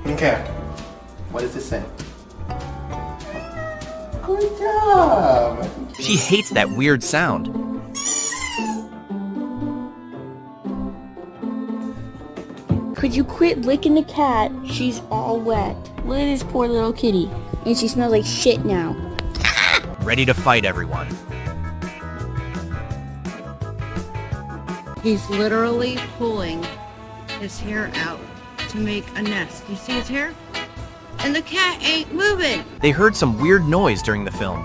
Okay. What does this say? Good job! She hates that weird sound. Could you quit licking the cat? She's all wet. Look at this poor little kitty. And she smells like shit now. Ready to fight everyone. He's literally pulling his hair out to make a nest. You see his hair? And the cat ain't moving. They heard some weird noise during the film.